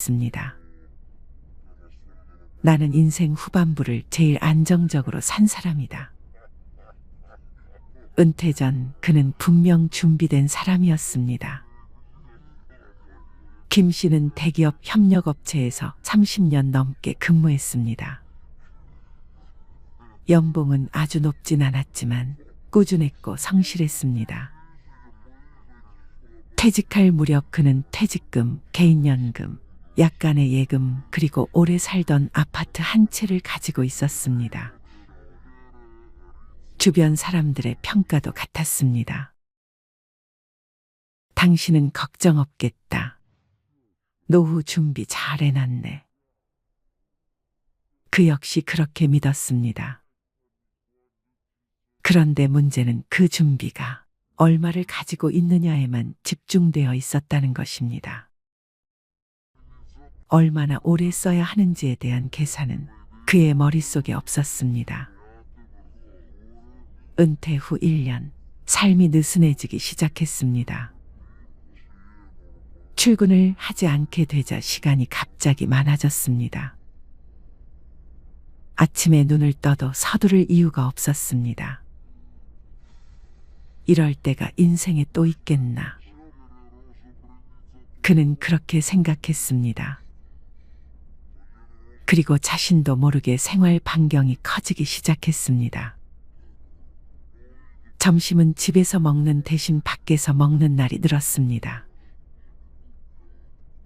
습니다. 나는 인생 후반부를 제일 안정적으로 산 사람이다. 은퇴 전 그는 분명 준비된 사람이었습니다. 김 씨는 대기업 협력업체에서 30년 넘게 근무했습니다. 연봉은 아주 높진 않았지만 꾸준했고 성실했습니다. 퇴직할 무렵 그는 퇴직금, 개인연금, 약간의 예금, 그리고 오래 살던 아파트 한 채를 가지고 있었습니다. 주변 사람들의 평가도 같았습니다. 당신은 걱정 없겠다. 노후 준비 잘 해놨네. 그 역시 그렇게 믿었습니다. 그런데 문제는 그 준비가 얼마를 가지고 있느냐에만 집중되어 있었다는 것입니다. 얼마나 오래 써야 하는지에 대한 계산은 그의 머릿속에 없었습니다. 은퇴 후 1년, 삶이 느슨해지기 시작했습니다. 출근을 하지 않게 되자 시간이 갑자기 많아졌습니다. 아침에 눈을 떠도 서두를 이유가 없었습니다. 이럴 때가 인생에 또 있겠나. 그는 그렇게 생각했습니다. 그리고 자신도 모르게 생활 반경이 커지기 시작했습니다. 점심은 집에서 먹는 대신 밖에서 먹는 날이 늘었습니다.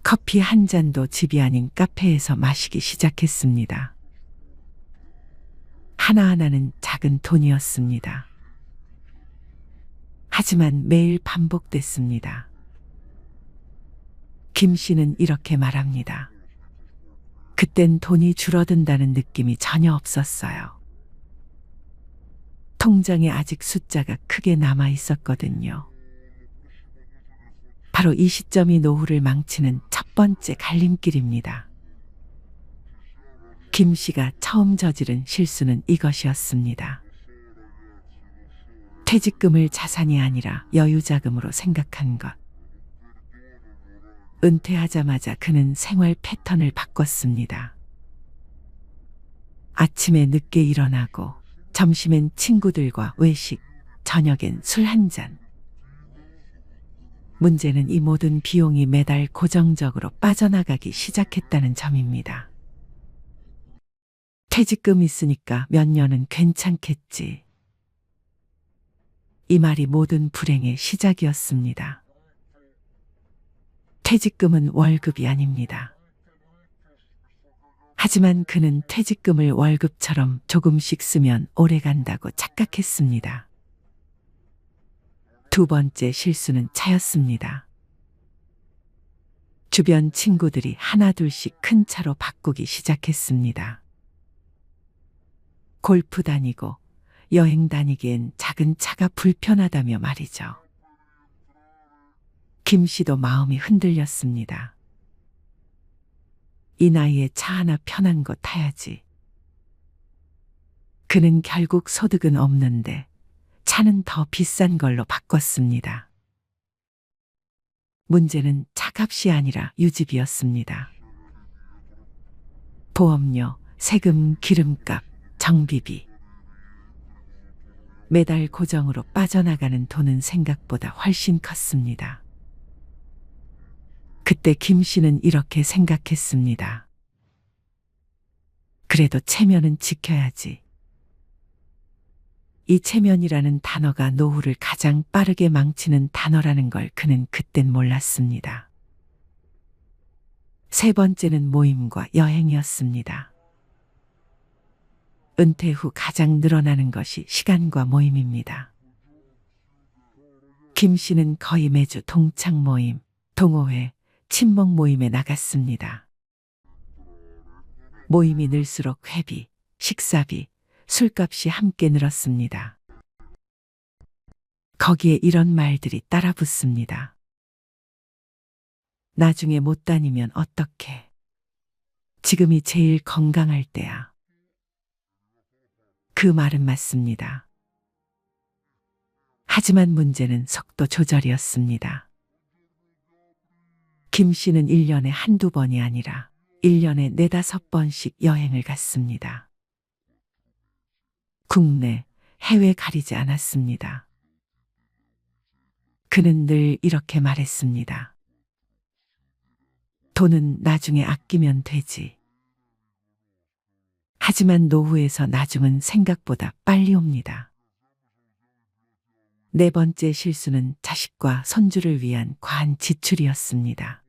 커피 한 잔도 집이 아닌 카페에서 마시기 시작했습니다. 하나하나는 작은 돈이었습니다. 하지만 매일 반복됐습니다. 김 씨는 이렇게 말합니다. 그땐 돈이 줄어든다는 느낌이 전혀 없었어요. 통장에 아직 숫자가 크게 남아 있었거든요. 바로 이 시점이 노후를 망치는 첫 번째 갈림길입니다. 김 씨가 처음 저지른 실수는 이것이었습니다. 퇴직금을 자산이 아니라 여유자금으로 생각한 것. 은퇴하자마자 그는 생활 패턴을 바꿨습니다. 아침에 늦게 일어나고 점심엔 친구들과 외식, 저녁엔 술 한 잔. 문제는 이 모든 비용이 매달 고정적으로 빠져나가기 시작했다는 점입니다. 퇴직금 있으니까 몇 년은 괜찮겠지. 이 말이 모든 불행의 시작이었습니다. 퇴직금은 월급이 아닙니다. 하지만 그는 퇴직금을 월급처럼 조금씩 쓰면 오래 간다고 착각했습니다. 두 번째 실수는 차였습니다. 주변 친구들이 하나둘씩 큰 차로 바꾸기 시작했습니다. 골프 다니고 여행 다니기엔 작은 차가 불편하다며 말이죠. 김 씨도 마음이 흔들렸습니다. 이 나이에 차 하나 편한 거 타야지. 그는 결국 소득은 없는데 차는 더 비싼 걸로 바꿨습니다. 문제는 차값이 아니라 유지비였습니다. 보험료, 세금, 기름값, 정비비. 매달 고정으로 빠져나가는 돈은 생각보다 훨씬 컸습니다. 그때 김 씨는 이렇게 생각했습니다. 그래도 체면은 지켜야지. 이 체면이라는 단어가 노후를 가장 빠르게 망치는 단어라는 걸 그는 그땐 몰랐습니다. 세 번째는 모임과 여행이었습니다. 은퇴 후 가장 늘어나는 것이 시간과 모임입니다. 김 씨는 거의 매주 동창 모임, 동호회, 친목 모임에 나갔습니다. 모임이 늘수록 회비, 식사비, 술값이 함께 늘었습니다. 거기에 이런 말들이 따라 붙습니다. 나중에 못 다니면 어떡해. 지금이 제일 건강할 때야. 그 말은 맞습니다. 하지만 문제는 속도 조절이었습니다. 김 씨는 1년에 한두 번이 아니라 1년에 네다섯 번씩 여행을 갔습니다. 국내, 해외 가리지 않았습니다. 그는 늘 이렇게 말했습니다. 돈은 나중에 아끼면 되지. 하지만 노후에서 나중은 생각보다 빨리 옵니다. 네 번째 실수는 자식과 손주를 위한 과한 지출이었습니다.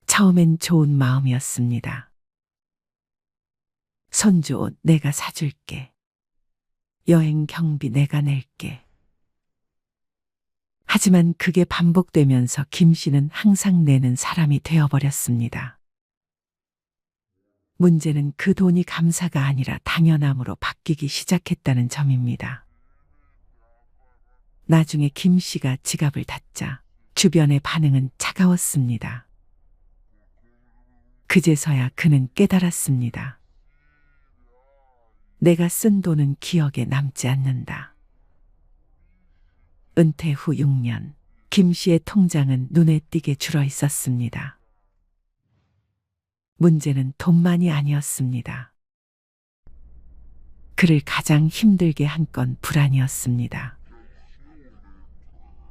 처음엔 좋은 마음이었습니다. 손주 옷 내가 사줄게. 여행 경비 내가 낼게. 하지만 그게 반복되면서 김 씨는 항상 내는 사람이 되어버렸습니다. 문제는 그 돈이 감사가 아니라 당연함으로 바뀌기 시작했다는 점입니다. 나중에 김 씨가 지갑을 닫자 주변의 반응은 차가웠습니다. 그제서야 그는 깨달았습니다. 내가 쓴 돈은 기억에 남지 않는다. 은퇴 후 6년, 김 씨의 통장은 눈에 띄게 줄어 있었습니다. 문제는 돈만이 아니었습니다. 그를 가장 힘들게 한 건 불안이었습니다.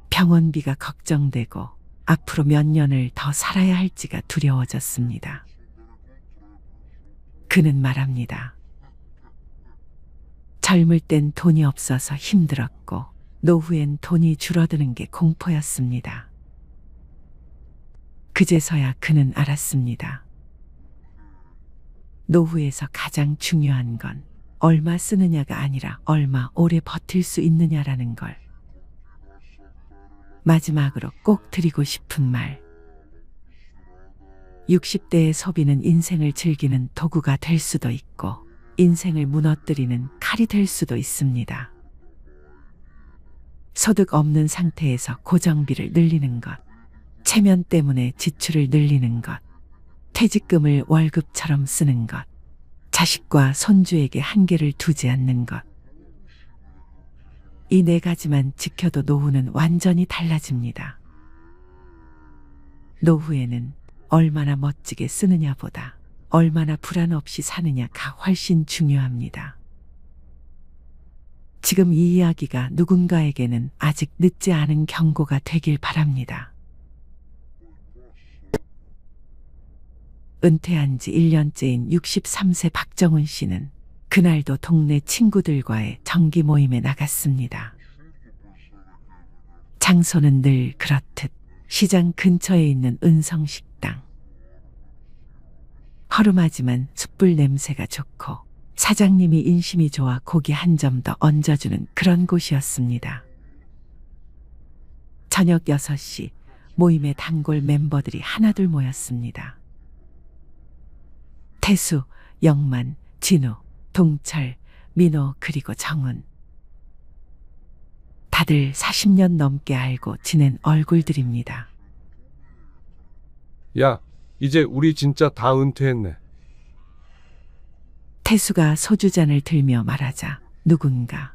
병원비가 걱정되고 앞으로 몇 년을 더 살아야 할지가 두려워졌습니다. 그는 말합니다. 젊을 땐 돈이 없어서 힘들었고 노후엔 돈이 줄어드는 게 공포였습니다. 그제서야 그는 알았습니다. 노후에서 가장 중요한 건 얼마 쓰느냐가 아니라 얼마 오래 버틸 수 있느냐라는 걸. 마지막으로 꼭 드리고 싶은 말. 60대의 소비는 인생을 즐기는 도구가 될 수도 있고 인생을 무너뜨리는 칼이 될 수도 있습니다. 소득 없는 상태에서 고정비를 늘리는 것, 체면 때문에 지출을 늘리는 것, 퇴직금을 월급처럼 쓰는 것, 자식과 손주에게 한계를 두지 않는 것. 이 네 가지만 지켜도 노후는 완전히 달라집니다. 노후에는 얼마나 멋지게 쓰느냐보다 얼마나 불안 없이 사느냐가 훨씬 중요합니다. 지금 이 이야기가 누군가에게는 아직 늦지 않은 경고가 되길 바랍니다. 은퇴한 지 1년째인 63세 박정훈 씨는 그날도 동네 친구들과의 정기 모임에 나갔습니다. 장소는 늘 그렇듯 시장 근처에 있는 은성식당. 허름하지만 숯불 냄새가 좋고 사장님이 인심이 좋아 고기 한 점 더 얹어주는 그런 곳이었습니다. 저녁 6시 모임에 단골 멤버들이 하나둘 모였습니다. 태수, 영만, 진우, 동철, 민호 그리고 정훈. 다들 40년 넘게 알고 지낸 얼굴들입니다. 야, 이제 우리 진짜 다 은퇴했네. 태수가 소주잔을 들며 말하자 누군가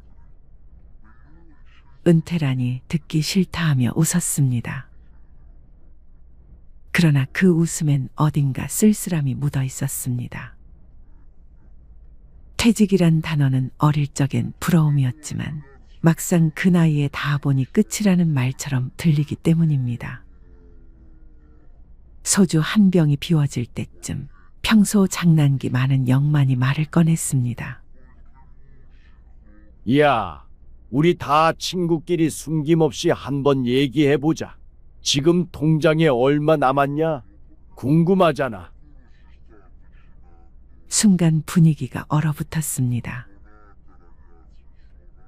은퇴라니 듣기 싫다 하며 웃었습니다. 그러나 그 웃음엔 어딘가 쓸쓸함이 묻어 있었습니다. 퇴직이란 단어는 어릴 적엔 부러움이었지만 막상 그 나이에 다 보니 끝이라는 말처럼 들리기 때문입니다. 소주 한 병이 비워질 때쯤 평소 장난기 많은 영만이 말을 꺼냈습니다. 야, 우리 다 친구끼리 숨김없이 한번 얘기해보자. 지금 통장에 얼마 남았냐? 궁금하잖아. 순간 분위기가 얼어붙었습니다.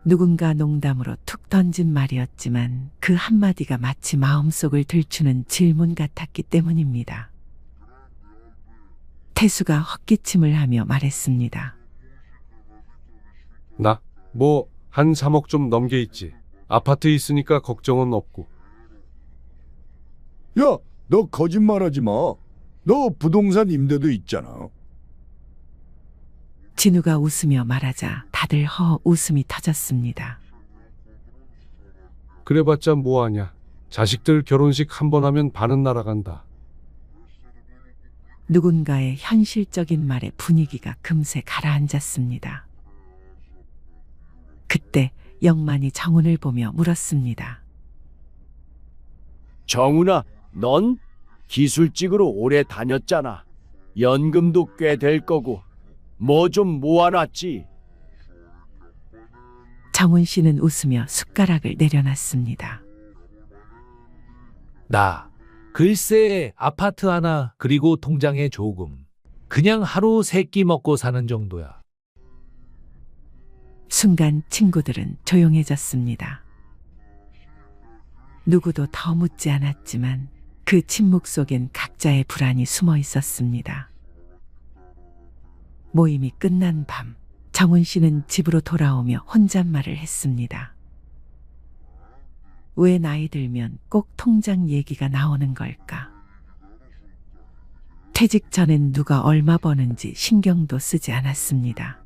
누군가 농담으로 툭 던진 말이었지만 그 한마디가 마치 마음속을 들추는 질문 같았기 때문입니다. 태수가 헛기침을 하며 말했습니다. 나? 뭐 한 3억 좀 넘게 있지. 아파트 있으니까 걱정은 없고. 야, 너 거짓말하지 마. 너 부동산 임대도 있잖아. 진우가 웃으며 말하자 다들 허 웃음이 터졌습니다. 그래봤자 뭐하냐. 자식들 결혼식 한 번 하면 반은 날아간다. 누군가의 현실적인 말에 분위기가 금세 가라앉았습니다. 그때 영만이 정훈을 보며 물었습니다. 정훈아, 넌 기술직으로 오래 다녔잖아. 연금도 꽤 될 거고 뭐 좀 모아놨지? 정훈 씨는 웃으며 숟가락을 내려놨습니다. 나 글쎄 아파트 하나 그리고 통장에 조금. 그냥 하루 세 끼 먹고 사는 정도야. 순간 친구들은 조용해졌습니다. 누구도 더 묻지 않았지만 그 침묵 속엔 각자의 불안이 숨어 있었습니다. 모임이 끝난 밤, 정훈 씨는 집으로 돌아오며 혼잣말을 했습니다. 왜 나이 들면 꼭 통장 얘기가 나오는 걸까? 퇴직 전엔 누가 얼마 버는지 신경도 쓰지 않았습니다.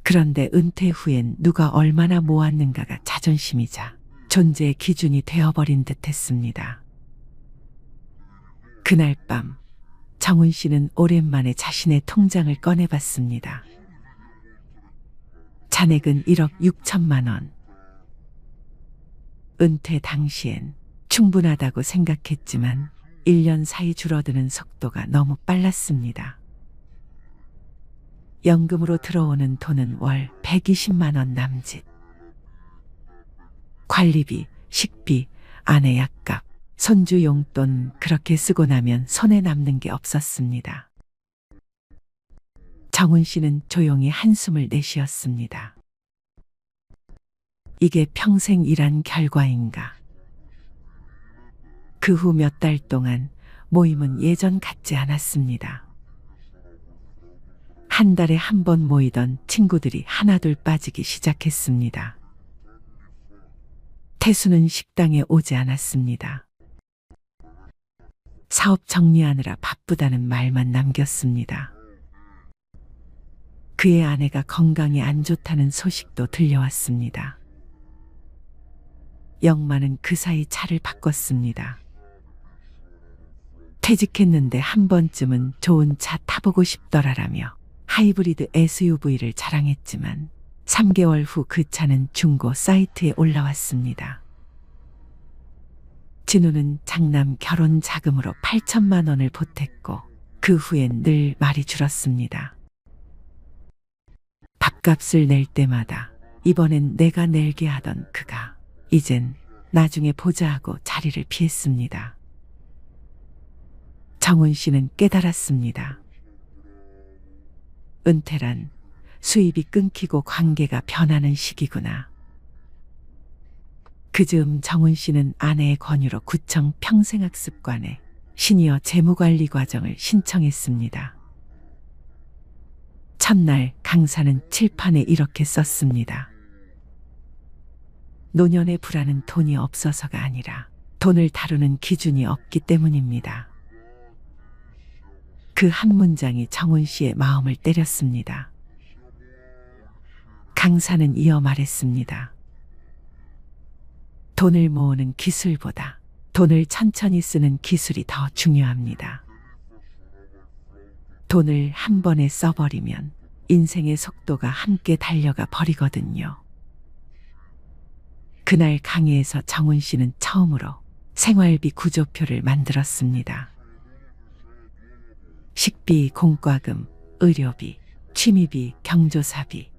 그런데 은퇴 후엔 누가 얼마나 모았는가가 자존심이자 존재의 기준이 되어버린 듯 했습니다. 그날 밤, 정훈 씨는 오랜만에 자신의 통장을 꺼내봤습니다. 잔액은 1억 6천만 원. 은퇴 당시엔 충분하다고 생각했지만 1년 사이 줄어드는 속도가 너무 빨랐습니다. 연금으로 들어오는 돈은 월 120만 원 남짓. 관리비, 식비, 아내 약값, 손주 용돈 그렇게 쓰고 나면 손에 남는 게 없었습니다. 정훈 씨는 조용히 한숨을 내쉬었습니다. 이게 평생 일한 결과인가? 그 후 몇 달 동안 모임은 예전 같지 않았습니다. 한 달에 한 번 모이던 친구들이 하나둘 빠지기 시작했습니다. 태수는 식당에 오지 않았습니다. 사업 정리하느라 바쁘다는 말만 남겼습니다. 그의 아내가 건강이 안 좋다는 소식도 들려왔습니다. 영만은 그 사이 차를 바꿨습니다. 퇴직했는데 한 번쯤은 좋은 차 타보고 싶더라라며 하이브리드 SUV를 자랑했지만 3개월 후 그 차는 중고 사이트에 올라왔습니다. 진우는 장남 결혼 자금으로 8천만 원을 보탰고 그 후엔 늘 말이 줄었습니다. 밥값을 낼 때마다 이번엔 내가 낼게 하던 그가 이젠 나중에 보자 하고 자리를 피했습니다. 정훈 씨는 깨달았습니다. 은퇴란 수입이 끊기고 관계가 변하는 시기구나. 그즈음 정훈 씨는 아내의 권유로 구청 평생학습관에 시니어 재무관리 과정을 신청했습니다. 첫날 강사는 칠판에 이렇게 썼습니다. 노년의 불안은 돈이 없어서가 아니라 돈을 다루는 기준이 없기 때문입니다. 그 한 문장이 정훈 씨의 마음을 때렸습니다. 강사는 이어 말했습니다. 돈을 모으는 기술보다 돈을 천천히 쓰는 기술이 더 중요합니다. 돈을 한 번에 써버리면 인생의 속도가 함께 달려가 버리거든요. 그날 강의에서 정훈 씨는 처음으로 생활비 구조표를 만들었습니다. 식비, 공과금, 의료비, 취미비, 경조사비.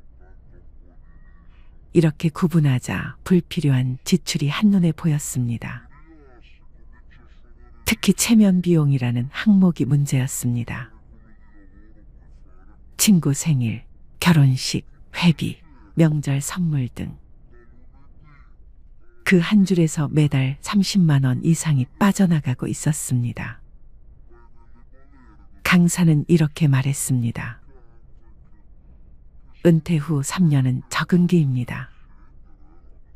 이렇게 구분하자 불필요한 지출이 한눈에 보였습니다. 특히 체면 비용이라는 항목이 문제였습니다. 친구 생일, 결혼식, 회비, 명절 선물 등. 그 한 줄에서 매달 30만 원 이상이 빠져나가고 있었습니다. 강사는 이렇게 말했습니다. 은퇴 후 3년은 적응기입니다.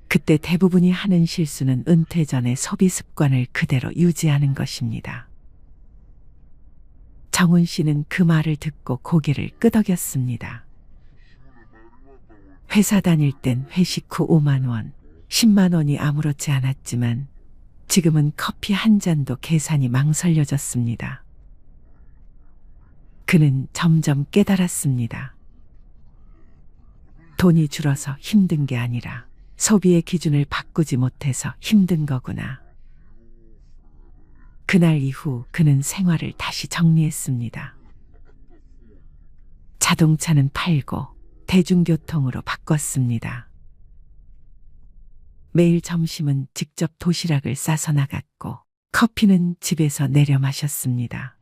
그때 대부분이 하는 실수는 은퇴 전의 소비 습관을 그대로 유지하는 것입니다. 정훈 씨는 그 말을 듣고 고개를 끄덕였습니다. 회사 다닐 땐 회식 후 5만 원, 10만 원이 아무렇지 않았지만 지금은 커피 한 잔도 계산이 망설여졌습니다. 그는 점점 깨달았습니다. 돈이 줄어서 힘든 게 아니라 소비의 기준을 바꾸지 못해서 힘든 거구나. 그날 이후 그는 생활을 다시 정리했습니다. 자동차는 팔고 대중교통으로 바꿨습니다. 매일 점심은 직접 도시락을 싸서 나갔고 커피는 집에서 내려 마셨습니다.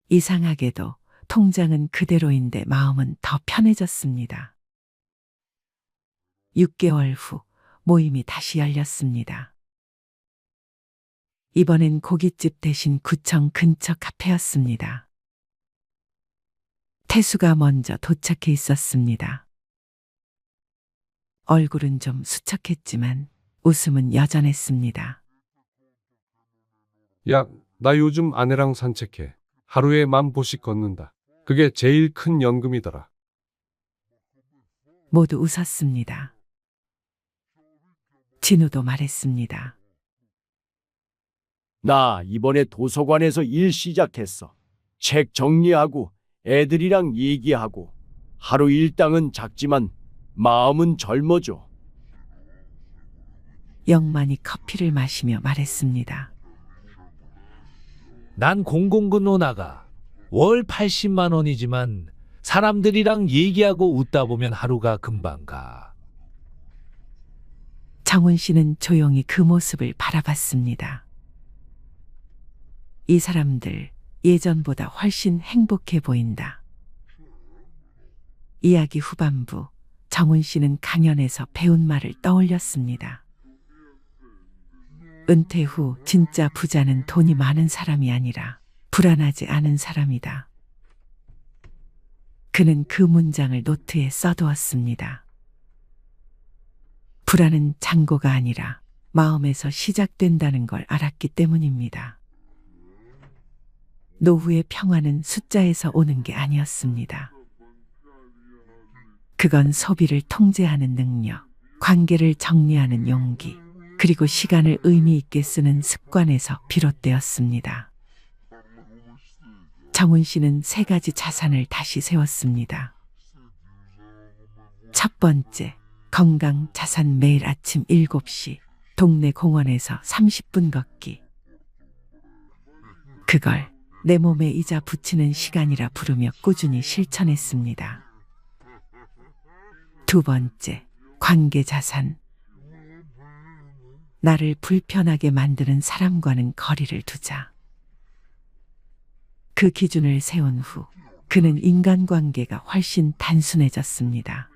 이상하게도 통장은 그대로인데 마음은 더 편해졌습니다. 6개월 후 모임이 다시 열렸습니다. 이번엔 고깃집 대신 구청 근처 카페였습니다. 태수가 먼저 도착해 있었습니다. 얼굴은 좀 수척했지만 웃음은 여전했습니다. 야, 나 요즘 아내랑 산책해. 하루에 10,000보씩 걷는다. 그게 제일 큰 연금이더라. 모두 웃었습니다. 진우도 말했습니다. 나 이번에 도서관에서 일 시작했어. 책 정리하고 애들이랑 얘기하고 하루 일당은 작지만 마음은 젊어져. 영만이 커피를 마시며 말했습니다. 난 공공근로 나가. 월 80만 원이지만 사람들이랑 얘기하고 웃다 보면 하루가 금방 가. 정훈 씨는 조용히 그 모습을 바라봤습니다. 이 사람들 예전보다 훨씬 행복해 보인다. 이야기 후반부 정훈 씨는 강연에서 배운 말을 떠올렸습니다. 은퇴 후 진짜 부자는 돈이 많은 사람이 아니라 불안하지 않은 사람이다. 그는 그 문장을 노트에 써두었습니다. 불안은 잔고가 아니라 마음에서 시작된다는 걸 알았기 때문입니다. 노후의 평화는 숫자에서 오는 게 아니었습니다. 그건 소비를 통제하는 능력, 관계를 정리하는 용기, 그리고 시간을 의미 있게 쓰는 습관에서 비롯되었습니다. 정훈 씨는 3가지 자산을 다시 세웠습니다. 첫 번째, 건강 자산. 매일 아침 7시 동네 공원에서 30분 걷기. 그걸 내 몸에 이자 붙이는 시간이라 부르며 꾸준히 실천했습니다. 두 번째, 관계 자산. 나를 불편하게 만드는 사람과는 거리를 두자. 그 기준을 세운 후 그는 인간관계가 훨씬 단순해졌습니다.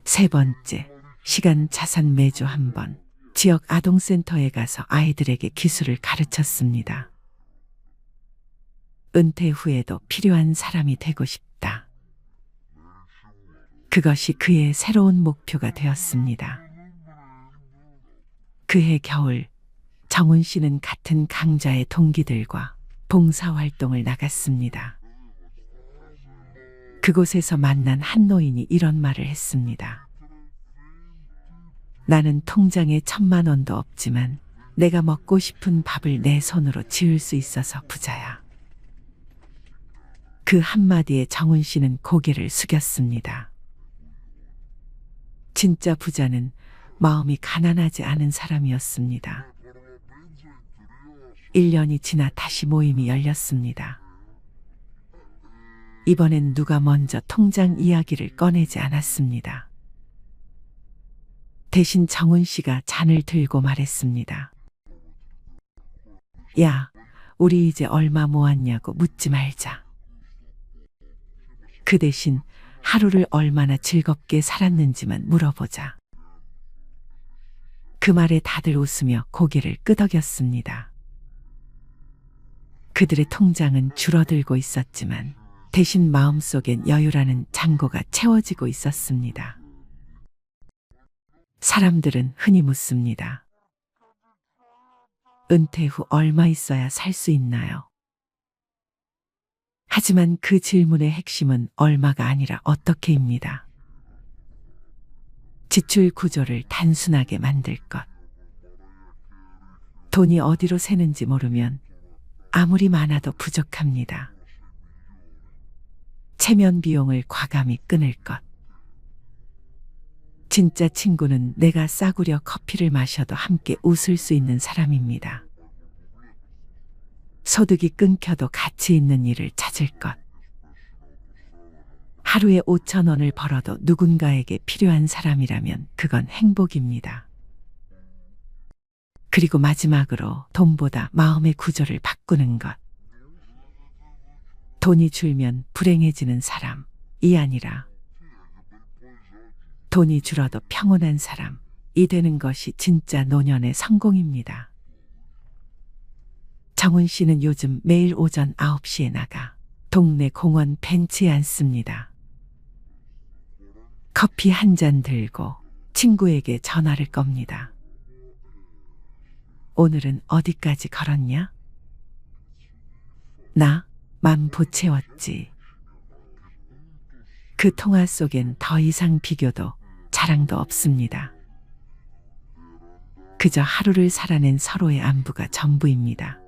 세 번째, 시간 자산. 매주 한 번 지역 아동센터에 가서 아이들에게 기술을 가르쳤습니다. 은퇴 후에도 필요한 사람이 되고 싶다. 그것이 그의 새로운 목표가 되었습니다. 그해 겨울 정훈 씨는 같은 강좌의 동기들과 봉사활동을 나갔습니다. 그곳에서 만난 한 노인이 이런 말을 했습니다. 나는 통장에 1,000만 원도 없지만 내가 먹고 싶은 밥을 내 손으로 지을 수 있어서 부자야. 그 한마디에 정훈 씨는 고개를 숙였습니다. 진짜 부자는 마음이 가난하지 않은 사람이었습니다. 1년이 지나 다시 모임이 열렸습니다. 이번엔 누가 먼저 통장 이야기를 꺼내지 않았습니다. 대신 정훈 씨가 잔을 들고 말했습니다. 야, 우리 이제 얼마 모았냐고 묻지 말자. 그 대신 하루를 얼마나 즐겁게 살았는지만 물어보자. 그 말에 다들 웃으며 고개를 끄덕였습니다. 그들의 통장은 줄어들고 있었지만 대신 마음속엔 여유라는 잔고가 채워지고 있었습니다. 사람들은 흔히 묻습니다. 은퇴 후 얼마 있어야 살 수 있나요? 하지만 그 질문의 핵심은 얼마가 아니라 어떻게입니다. 지출 구조를 단순하게 만들 것. 돈이 어디로 새는지 모르면 아무리 많아도 부족합니다. 체면 비용을 과감히 끊을 것. 진짜 친구는 내가 싸구려 커피를 마셔도 함께 웃을 수 있는 사람입니다. 소득이 끊겨도 가치 있는 일을 찾을 것. 하루에 5,000원을 벌어도 누군가에게 필요한 사람이라면 그건 행복입니다. 그리고 마지막으로 돈보다 마음의 구조를 바꾸는 것. 돈이 줄면 불행해지는 사람이 아니라 돈이 줄어도 평온한 사람이 되는 것이 진짜 노년의 성공입니다. 정훈 씨는 요즘 매일 오전 9시에 나가 동네 공원 벤치에 앉습니다. 커피 한 잔 들고 친구에게 전화를 겁니다. 오늘은 어디까지 걸었냐? 나 10,000보 채웠지. 그 통화 속엔 더 이상 비교도 자랑도 없습니다. 그저 하루를 살아낸 서로의 안부가 전부입니다.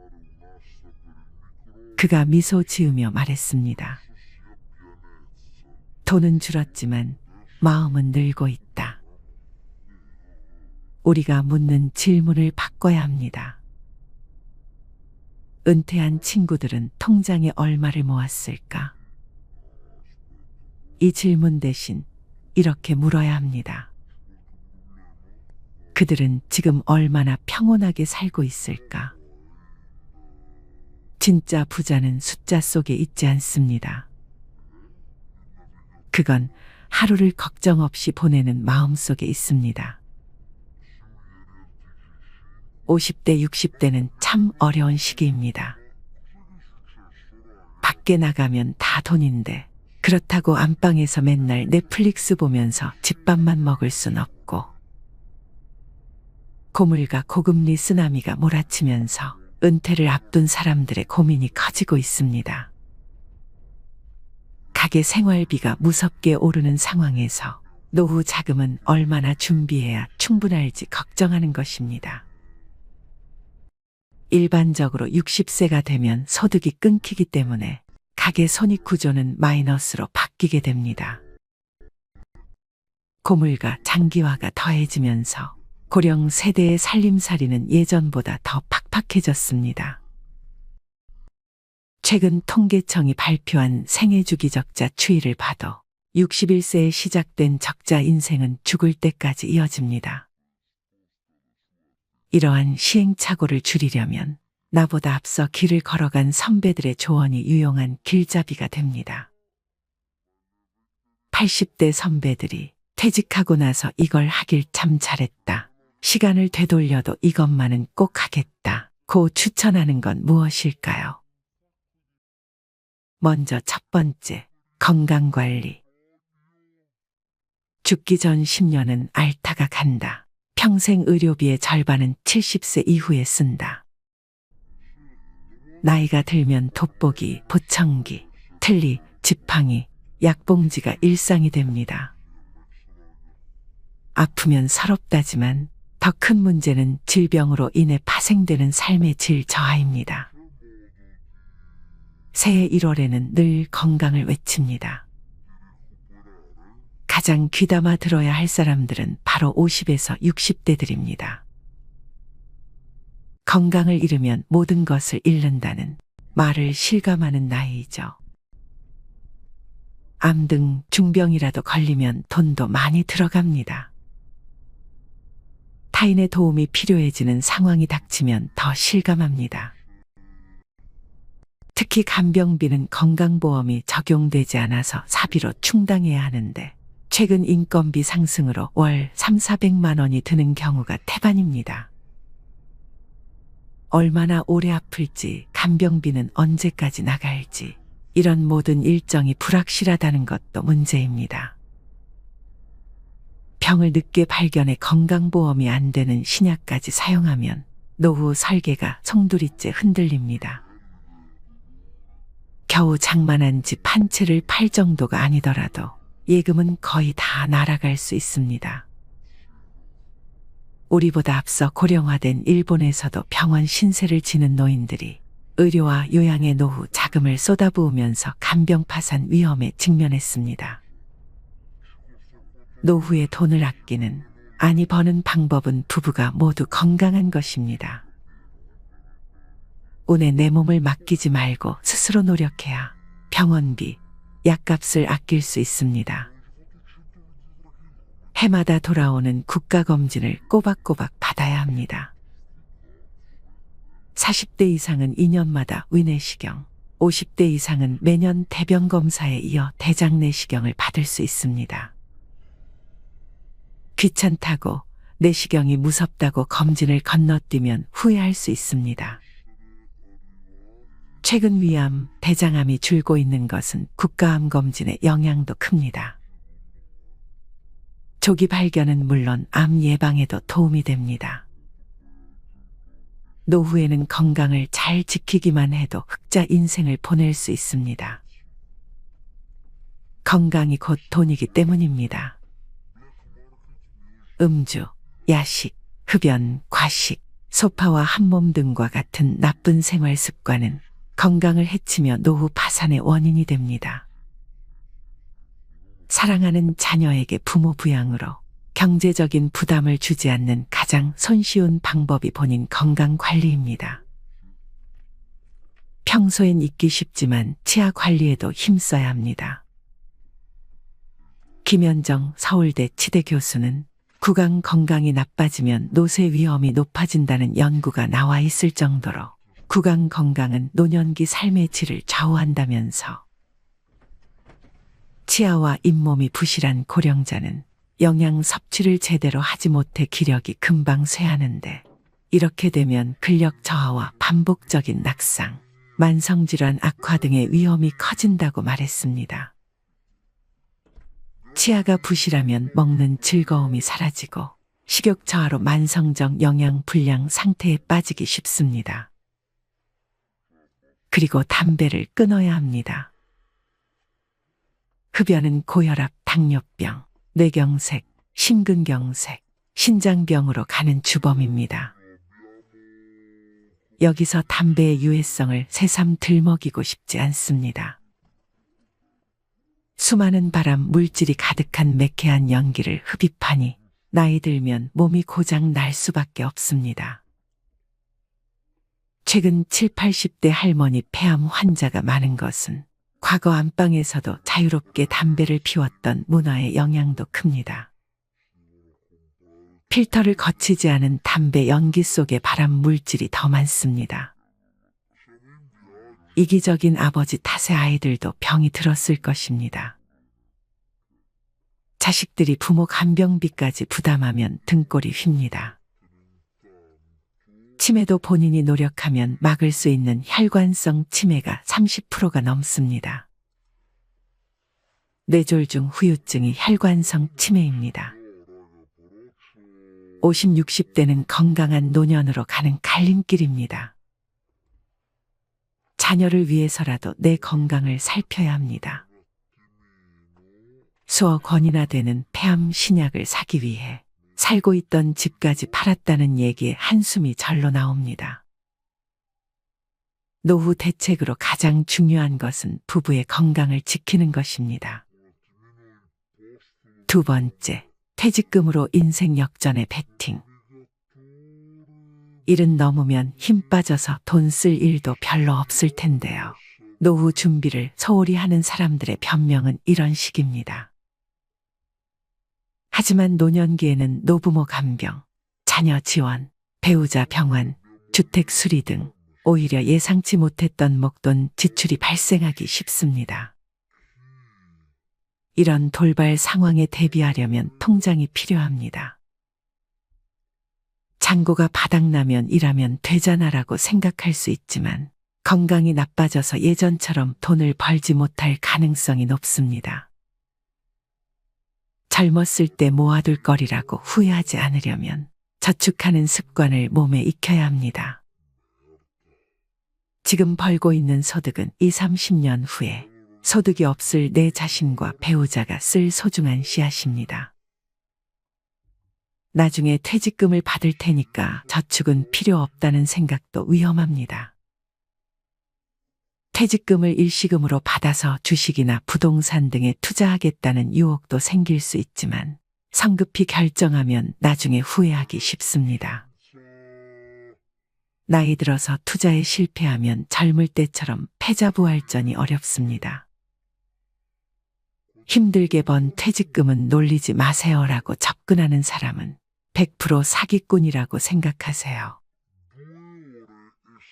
그가 미소 지으며 말했습니다. 돈은 줄었지만 마음은 늘고 있다. 우리가 묻는 질문을 바꿔야 합니다. 은퇴한 친구들은 통장에 얼마를 모았을까? 이 질문 대신 이렇게 물어야 합니다. 그들은 지금 얼마나 평온하게 살고 있을까? 진짜 부자는 숫자 속에 있지 않습니다. 그건 하루를 걱정 없이 보내는 마음 속에 있습니다. 50대, 60대는 참 어려운 시기입니다. 밖에 나가면 다 돈인데 그렇다고 안방에서 맨날 넷플릭스 보면서 집밥만 먹을 순 없고 고물가 고금리 쓰나미가 몰아치면서 은퇴를 앞둔 사람들의 고민이 커지고 있습니다. 가계 생활비가 무섭게 오르는 상황에서 노후 자금은 얼마나 준비해야 충분할지 걱정하는 것입니다. 일반적으로 60세가 되면 소득이 끊기기 때문에 가계 손익 구조는 마이너스로 바뀌게 됩니다. 고물가 장기화가 더해지면서 고령 세대의 살림살이는 예전보다 더 팍팍해졌습니다. 최근 통계청이 발표한 생애주기 적자 추이를 봐도 61세에 시작된 적자 인생은 죽을 때까지 이어집니다. 이러한 시행착오를 줄이려면 나보다 앞서 길을 걸어간 선배들의 조언이 유용한 길잡이가 됩니다. 80대 선배들이 퇴직하고 나서 이걸 하길 참 잘했다. 시간을 되돌려도 이것만은 꼭 하겠다. 고 추천하는 건 무엇일까요? 먼저 첫 번째, 건강관리. 죽기 전 10년은 앓다가 간다. 평생 의료비의 절반은 70세 이후에 쓴다. 나이가 들면 돋보기, 보청기, 틀니, 지팡이, 약봉지가 일상이 됩니다. 아프면 서럽다지만 더 큰 문제는 질병으로 인해 파생되는 삶의 질 저하입니다. 새해 1월에는 늘 건강을 외칩니다. 가장 귀담아 들어야 할 사람들은 바로 50에서 60대들입니다. 건강을 잃으면 모든 것을 잃는다는 말을 실감하는 나이이죠. 암 등 중병이라도 걸리면 돈도 많이 들어갑니다. 타인의 도움이 필요해지는 상황이 닥치면 더 실감합니다. 특히 간병비는 건강보험이 적용되지 않아서 사비로 충당해야 하는데 최근 인건비 상승으로 월 300~400만 원이 드는 경우가 태반입니다. 얼마나 오래 아플지, 간병비는 언제까지 나갈지 이런 모든 일정이 불확실하다는 것도 문제입니다. 병을 늦게 발견해 건강보험이 안 되는 신약까지 사용하면 노후 설계가 송두리째 흔들립니다. 겨우 장만한 집 한 채를 팔 정도가 아니더라도 예금은 거의 다 날아갈 수 있습니다. 우리보다 앞서 고령화된 일본에서도 병원 신세를 지는 노인들이 의료와 요양의 노후 자금을 쏟아부으면서 간병파산 위험에 직면했습니다. 노후에 돈을 아끼는, 아니 버는 방법은 부부가 모두 건강한 것입니다. 운에 내 몸을 맡기지 말고 스스로 노력해야 병원비, 약값을 아낄 수 있습니다. 해마다 돌아오는 국가검진을 꼬박꼬박 받아야 합니다. 40대 이상은 2년마다 위내시경, 50대 이상은 매년 대변검사에 이어 대장내시경을 받을 수 있습니다. 귀찮다고, 내시경이 무섭다고 검진을 건너뛰면 후회할 수 있습니다. 최근 위암, 대장암이 줄고 있는 것은 국가암 검진의 영향도 큽니다. 조기 발견은 물론 암 예방에도 도움이 됩니다. 노후에는 건강을 잘 지키기만 해도 흑자 인생을 보낼 수 있습니다. 건강이 곧 돈이기 때문입니다. 음주, 야식, 흡연, 과식, 소파와 한몸 등과 같은 나쁜 생활 습관은 건강을 해치며 노후 파산의 원인이 됩니다. 사랑하는 자녀에게 부모 부양으로 경제적인 부담을 주지 않는 가장 손쉬운 방법이 본인 건강 관리입니다. 평소엔 잊기 쉽지만 치아 관리에도 힘써야 합니다. 김현정 서울대 치대 교수는 구강 건강이 나빠지면 노쇠 위험이 높아진다는 연구가 나와 있을 정도로 구강 건강은 노년기 삶의 질을 좌우한다면서 치아와 잇몸이 부실한 고령자는 영양 섭취를 제대로 하지 못해 기력이 금방 쇠하는데 이렇게 되면 근력 저하와 반복적인 낙상, 만성질환 악화 등의 위험이 커진다고 말했습니다. 치아가 부실하면 먹는 즐거움이 사라지고 식욕 저하로 만성적 영양 불량 상태에 빠지기 쉽습니다. 그리고 담배를 끊어야 합니다. 흡연은 고혈압, 당뇨병, 뇌경색, 심근경색, 신장병으로 가는 주범입니다. 여기서 담배의 유해성을 새삼 들먹이고 싶지 않습니다. 수많은 발암 물질이 가득한 매캐한 연기를 흡입하니 나이 들면 몸이 고장 날 수밖에 없습니다. 최근 7, 80대 할머니 폐암 환자가 많은 것은 과거 안방에서도 자유롭게 담배를 피웠던 문화의 영향도 큽니다. 필터를 거치지 않은 담배 연기 속에 발암 물질이 더 많습니다. 이기적인 아버지 탓에 아이들도 병이 들었을 것입니다. 자식들이 부모 간병비까지 부담하면 등골이 휩니다. 치매도 본인이 노력하면 막을 수 있는 혈관성 치매가 30%가 넘습니다. 뇌졸중 후유증이 혈관성 치매입니다. 50, 60대는 건강한 노년으로 가는 갈림길입니다. 자녀를 위해서라도 내 건강을 살펴야 합니다. 수억 원이나 되는 폐암 신약을 사기 위해 살고 있던 집까지 팔았다는 얘기에 한숨이 절로 나옵니다. 노후 대책으로 가장 중요한 것은 부부의 건강을 지키는 것입니다. 두 번째, 퇴직금으로 인생 역전의 베팅. 일은 넘으면 힘 빠져서 돈 쓸 일도 별로 없을 텐데요. 노후 준비를 소홀히 하는 사람들의 변명은 이런 식입니다. 하지만 노년기에는 노부모 간병, 자녀 지원, 배우자 병환, 주택 수리 등 오히려 예상치 못했던 목돈 지출이 발생하기 쉽습니다. 이런 돌발 상황에 대비하려면 통장이 필요합니다. 잔고가 바닥나면 일하면 되잖아라고 생각할 수 있지만 건강이 나빠져서 예전처럼 돈을 벌지 못할 가능성이 높습니다. 젊었을 때 모아둘 거리라고 후회하지 않으려면 저축하는 습관을 몸에 익혀야 합니다. 지금 벌고 있는 소득은 20, 30년 후에 소득이 없을 내 자신과 배우자가 쓸 소중한 씨앗입니다. 나중에 퇴직금을 받을 테니까 저축은 필요 없다는 생각도 위험합니다. 퇴직금을 일시금으로 받아서 주식이나 부동산 등에 투자하겠다는 유혹도 생길 수 있지만 성급히 결정하면 나중에 후회하기 쉽습니다. 나이 들어서 투자에 실패하면 젊을 때처럼 패자부활전이 어렵습니다. 힘들게 번 퇴직금은 놀리지 마세요라고 접근하는 사람은 100% 사기꾼이라고 생각하세요.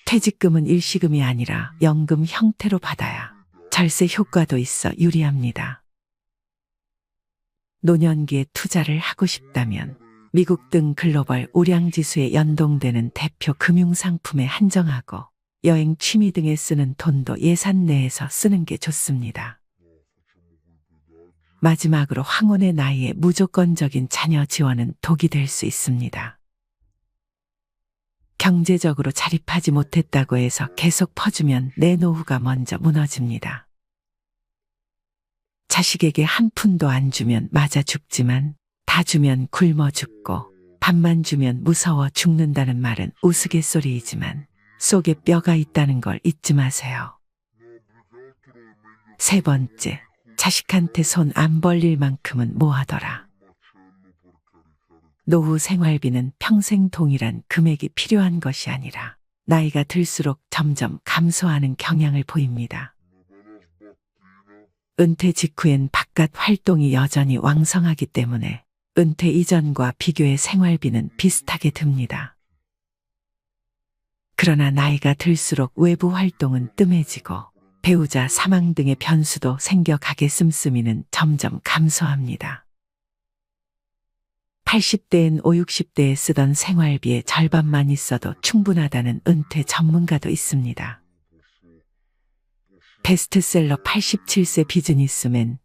퇴직금은 일시금이 아니라 연금 형태로 받아야 절세 효과도 있어 유리합니다. 노년기에 투자를 하고 싶다면 미국 등 글로벌 우량지수에 연동되는 대표 금융상품에 한정하고 여행, 취미 등에 쓰는 돈도 예산 내에서 쓰는 게 좋습니다. 마지막으로 황혼의 나이에 무조건적인 자녀 지원은 독이 될 수 있습니다. 경제적으로 자립하지 못했다고 해서 계속 퍼주면 내 노후가 먼저 무너집니다. 자식에게 한 푼도 안 주면 맞아 죽지만 다 주면 굶어 죽고 밥만 주면 무서워 죽는다는 말은 우스갯소리이지만 속에 뼈가 있다는 걸 잊지 마세요. 세 번째, 자식한테 손 안 벌릴 만큼은 모아둬라. 노후 생활비는 평생 동일한 금액이 필요한 것이 아니라 나이가 들수록 점점 감소하는 경향을 보입니다. 은퇴 직후엔 바깥 활동이 여전히 왕성하기 때문에 은퇴 이전과 비교해 생활비는 비슷하게 듭니다. 그러나 나이가 들수록 외부 활동은 뜸해지고 배우자 사망 등의 변수도 생겨 가계 씀씀이는 점점 감소합니다. 80대엔 5, 60대에 쓰던 생활비의 절반만 있어도 충분하다는 은퇴 전문가도 있습니다. 베스트셀러 87세 비즈니스맨,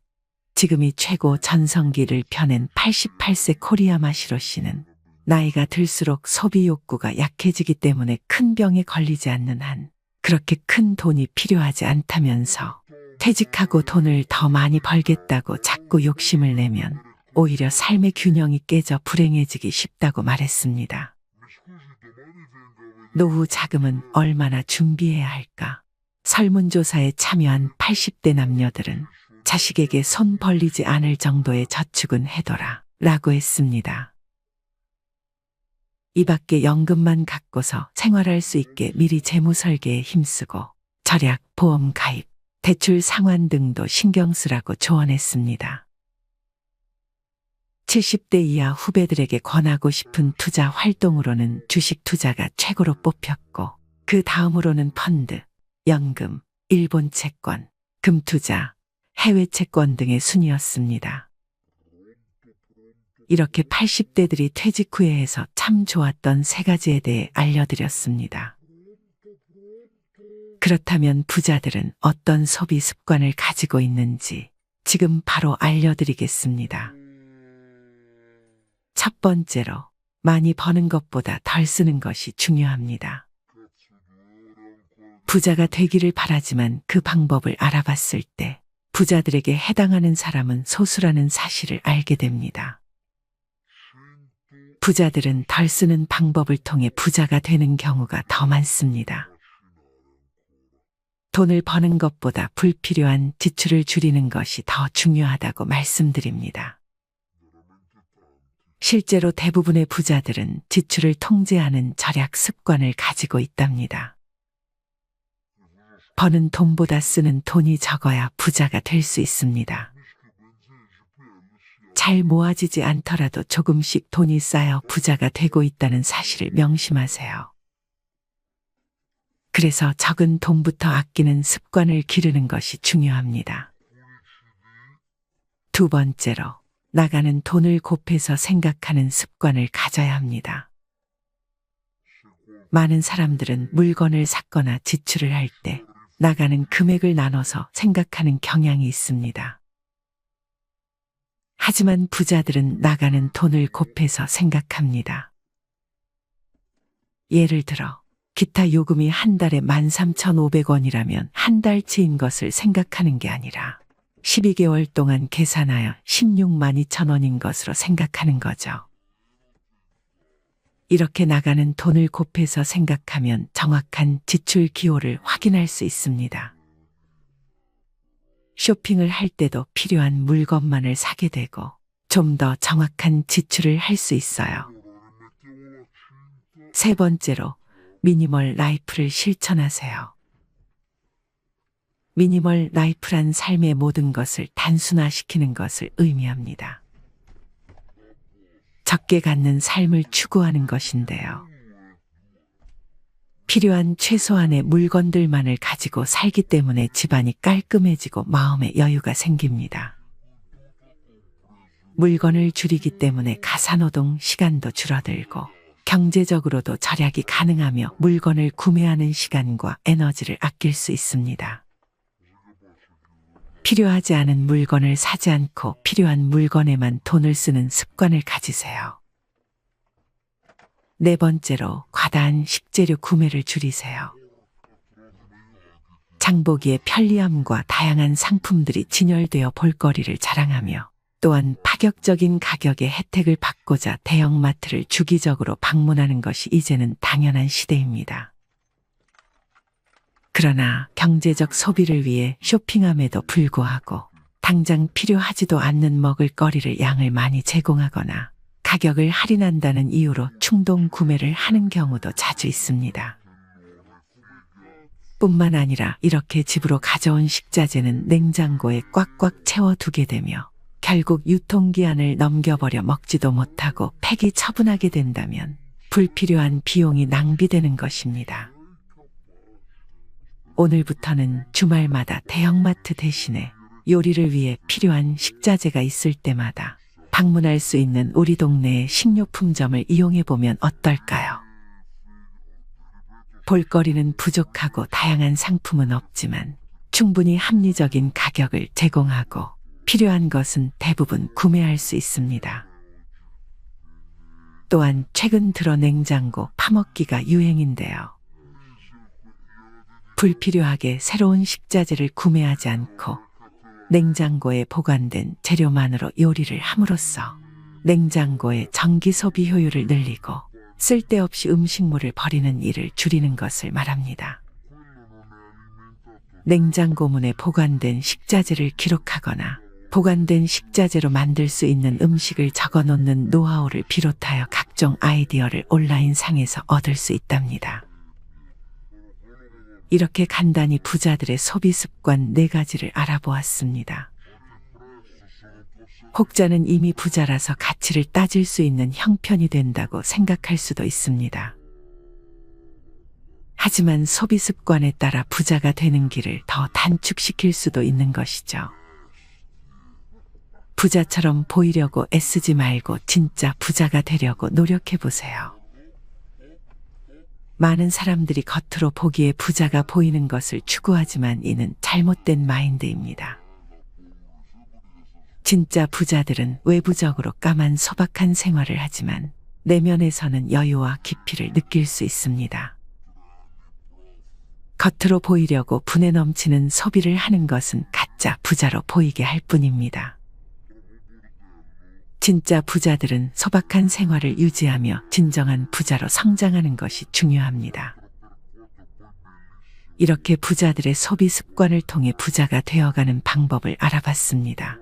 지금이 최고 전성기를 펴낸 88세 코리아 마시로 씨는 나이가 들수록 소비 욕구가 약해지기 때문에 큰 병에 걸리지 않는 한 그렇게 큰 돈이 필요하지 않다면서 퇴직하고 돈을 더 많이 벌겠다고 자꾸 욕심을 내면 오히려 삶의 균형이 깨져 불행해지기 쉽다고 말했습니다. 노후 자금은 얼마나 준비해야 할까? 설문조사에 참여한 80대 남녀들은 자식에게 손 벌리지 않을 정도의 저축은 해둬라 라고 했습니다. 이 밖에 연금만 갖고서 생활할 수 있게 미리 재무 설계에 힘쓰고 절약, 보험 가입, 대출 상환 등도 신경 쓰라고 조언했습니다. 70대 이하 후배들에게 권하고 싶은 투자 활동으로는 주식 투자가 최고로 뽑혔고 그 다음으로는 펀드, 연금, 일본 채권, 금투자, 해외 채권 등의 순이었습니다. 이렇게 80대들이 퇴직 후에 해서 참 좋았던 세 가지에 대해 알려드렸습니다. 그렇다면 부자들은 어떤 소비 습관을 가지고 있는지 지금 바로 알려드리겠습니다. 첫 번째로, 많이 버는 것보다 덜 쓰는 것이 중요합니다. 부자가 되기를 바라지만 그 방법을 알아봤을 때 부자들에게 해당하는 사람은 소수라는 사실을 알게 됩니다. 부자들은 덜 쓰는 방법을 통해 부자가 되는 경우가 더 많습니다. 돈을 버는 것보다 불필요한 지출을 줄이는 것이 더 중요하다고 말씀드립니다. 실제로 대부분의 부자들은 지출을 통제하는 절약 습관을 가지고 있답니다. 버는 돈보다 쓰는 돈이 적어야 부자가 될 수 있습니다. 잘 모아지지 않더라도 조금씩 돈이 쌓여 부자가 되고 있다는 사실을 명심하세요. 그래서 적은 돈부터 아끼는 습관을 기르는 것이 중요합니다. 두 번째로, 나가는 돈을 곱해서 생각하는 습관을 가져야 합니다. 많은 사람들은 물건을 샀거나 지출을 할 때 나가는 금액을 나눠서 생각하는 경향이 있습니다. 하지만 부자들은 나가는 돈을 곱해서 생각합니다. 예를 들어 기타 요금이 한 달에 13,500원이라면 한 달치인 것을 생각하는 게 아니라 12개월 동안 계산하여 16만 2천 원인 것으로 생각하는 거죠. 이렇게 나가는 돈을 곱해서 생각하면 정확한 지출 기호를 확인할 수 있습니다. 쇼핑을 할 때도 필요한 물건만을 사게 되고 좀 더 정확한 지출을 할 수 있어요. 세 번째로 미니멀 라이프를 실천하세요. 미니멀 라이프란 삶의 모든 것을 단순화시키는 것을 의미합니다. 적게 갖는 삶을 추구하는 것인데요. 필요한 최소한의 물건들만을 가지고 살기 때문에 집안이 깔끔해지고 마음의 여유가 생깁니다. 물건을 줄이기 때문에 가사노동 시간도 줄어들고 경제적으로도 절약이 가능하며 물건을 구매하는 시간과 에너지를 아낄 수 있습니다. 필요하지 않은 물건을 사지 않고 필요한 물건에만 돈을 쓰는 습관을 가지세요. 네 번째로 과다한 식재료 구매를 줄이세요. 장보기의 편리함과 다양한 상품들이 진열되어 볼거리를 자랑하며 또한 파격적인 가격의 혜택을 받고자 대형마트를 주기적으로 방문하는 것이 이제는 당연한 시대입니다. 그러나 경제적 소비를 위해 쇼핑함에도 불구하고 당장 필요하지도 않는 먹을거리를 양을 많이 제공하거나 가격을 할인한다는 이유로 충동 구매를 하는 경우도 자주 있습니다. 뿐만 아니라 이렇게 집으로 가져온 식자재는 냉장고에 꽉꽉 채워두게 되며 결국 유통기한을 넘겨버려 먹지도 못하고 폐기 처분하게 된다면 불필요한 비용이 낭비되는 것입니다. 오늘부터는 주말마다 대형마트 대신에 요리를 위해 필요한 식자재가 있을 때마다 방문할 수 있는 우리 동네의 식료품점을 이용해보면 어떨까요? 볼거리는 부족하고 다양한 상품은 없지만 충분히 합리적인 가격을 제공하고 필요한 것은 대부분 구매할 수 있습니다. 또한 최근 들어 냉장고 파먹기가 유행인데요. 불필요하게 새로운 식자재를 구매하지 않고 냉장고에 보관된 재료만으로 요리를 함으로써 냉장고의 전기 소비 효율을 늘리고 쓸데없이 음식물을 버리는 일을 줄이는 것을 말합니다. 냉장고문에 보관된 식자재를 기록하거나 보관된 식자재로 만들 수 있는 음식을 적어 놓는 노하우를 비롯하여 각종 아이디어를 온라인상에서 얻을 수 있답니다. 이렇게 간단히 부자들의 소비 습관 4가지를 알아보았습니다. 혹자는 이미 부자라서 가치를 따질 수 있는 형편이 된다고 생각할 수도 있습니다. 하지만 소비 습관에 따라 부자가 되는 길을 더 단축시킬 수도 있는 것이죠. 부자처럼 보이려고 애쓰지 말고 진짜 부자가 되려고 노력해 보세요. 많은 사람들이 겉으로 보기에 부자가 보이는 것을 추구하지만 이는 잘못된 마인드입니다. 진짜 부자들은 외부적으로 까만 소박한 생활을 하지만 내면에서는 여유와 깊이를 느낄 수 있습니다. 겉으로 보이려고 분에 넘치는 소비를 하는 것은 가짜 부자로 보이게 할 뿐입니다. 진짜 부자들은 소박한 생활을 유지하며 진정한 부자로 성장하는 것이 중요합니다. 이렇게 부자들의 소비 습관을 통해 부자가 되어가는 방법을 알아봤습니다.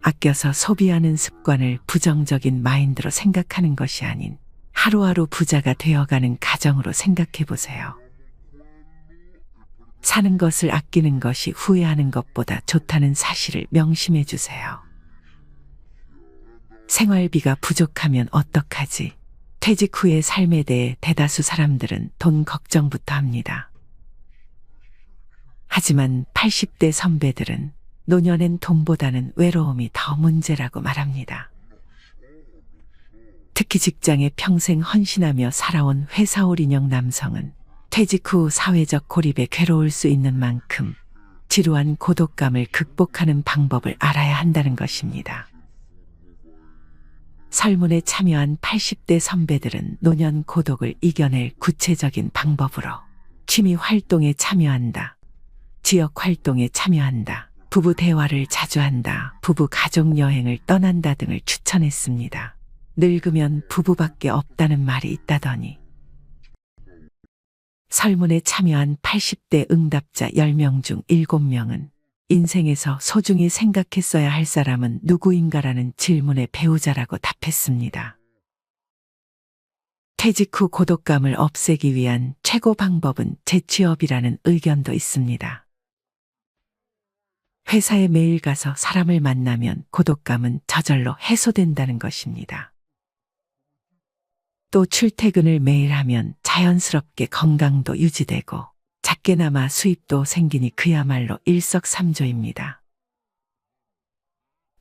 아껴서 소비하는 습관을 부정적인 마인드로 생각하는 것이 아닌 하루하루 부자가 되어가는 가정으로 생각해 보세요. 사는 것을 아끼는 것이 후회하는 것보다 좋다는 사실을 명심해 주세요. 생활비가 부족하면 어떡하지? 퇴직 후의 삶에 대해 대다수 사람들은 돈 걱정부터 합니다. 하지만 80대 선배들은 노년엔 돈보다는 외로움이 더 문제라고 말합니다. 특히 직장에 평생 헌신하며 살아온 회사올인형 남성은 퇴직 후 사회적 고립에 괴로울 수 있는 만큼 지루한 고독감을 극복하는 방법을 알아야 한다는 것입니다. 설문에 참여한 80대 선배들은 노년 고독을 이겨낼 구체적인 방법으로 취미 활동에 참여한다, 지역 활동에 참여한다, 부부 대화를 자주 한다, 부부 가족 여행을 떠난다 등을 추천했습니다. 늙으면 부부밖에 없다는 말이 있다더니. 설문에 참여한 80대 응답자 10명 중 7명은 인생에서 소중히 생각했어야 할 사람은 누구인가라는 질문에 배우자라고 답했습니다. 퇴직 후 고독감을 없애기 위한 최고 방법은 재취업이라는 의견도 있습니다. 회사에 매일 가서 사람을 만나면 고독감은 저절로 해소된다는 것입니다. 또 출퇴근을 매일 하면 자연스럽게 건강도 유지되고 작게나마 수입도 생기니 그야말로 일석삼조입니다.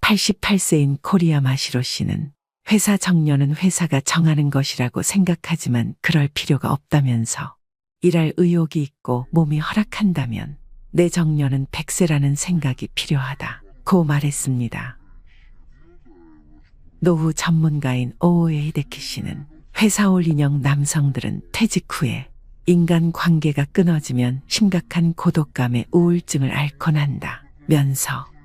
88세인 코리아 마시로 씨는 회사 정년은 회사가 정하는 것이라고 생각하지만 그럴 필요가 없다면서 일할 의욕이 있고 몸이 허락한다면 내 정년은 100세라는 생각이 필요하다고 말했습니다. 노후 전문가인 오오에 히데키 씨는 회사 올인형 남성들은 퇴직 후에 인간관계가 끊어지면 심각한 고독감의 우울증을 앓곤 한다면서